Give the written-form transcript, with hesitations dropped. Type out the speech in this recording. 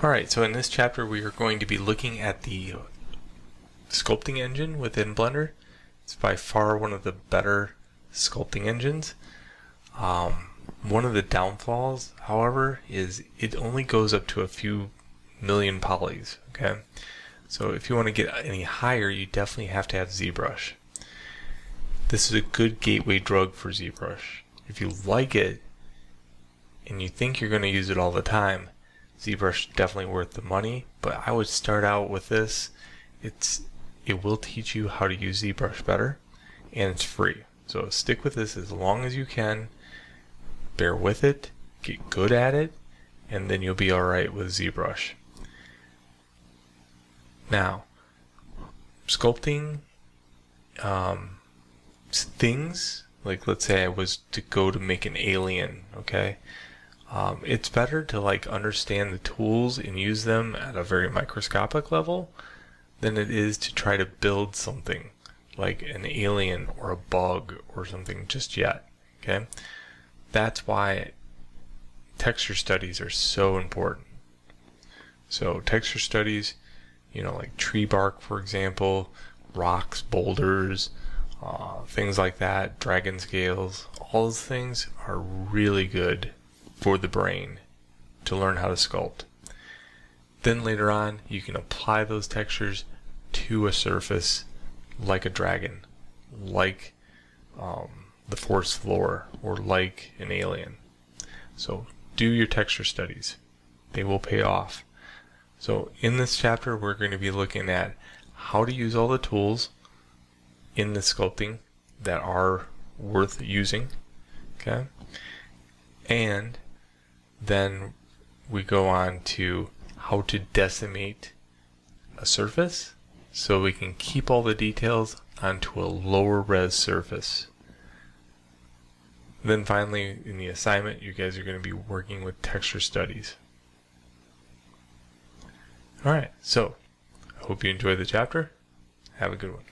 Alright, so in this chapter we are going to be looking at the sculpting engine within Blender. It's by far one of the better sculpting engines. One of the downfalls, however, is it only goes up to a few million polys, okay? So if you want to get any higher, you definitely have to have Zbrush. This is a good gateway drug for Zbrush. If you like it and you think you're going to use it all the time, Zbrush is definitely worth the money, but I would start out with this. It will teach you how to use Zbrush better, and it's free. So stick with this as long as you can. Bear with it, get good at it, and then you'll be alright with Zbrush. Now, sculpting things, like let's say I was to go to make an alien, okay? It's better to understand the tools and use them at a very microscopic level than it is to try to build something like an alien or a bug or something just yet, okay? That's why texture studies are so important. So texture studies, like tree bark, for example, rocks, boulders, things like that, dragon scales, all those things are really good for the brain to learn how to sculpt. Then later on, you can apply those textures to a surface like a dragon, like the forest floor, or like an alien. So do your texture studies. They will pay off. So in this chapter, we're going to be looking at how to use all the tools in the sculpting that are worth using, okay? And then we go on to how to decimate a surface so we can keep all the details onto a lower res surface. Then finally, in the assignment, you guys are going to be working with texture studies. Alright, so I hope you enjoyed the chapter. Have a good one.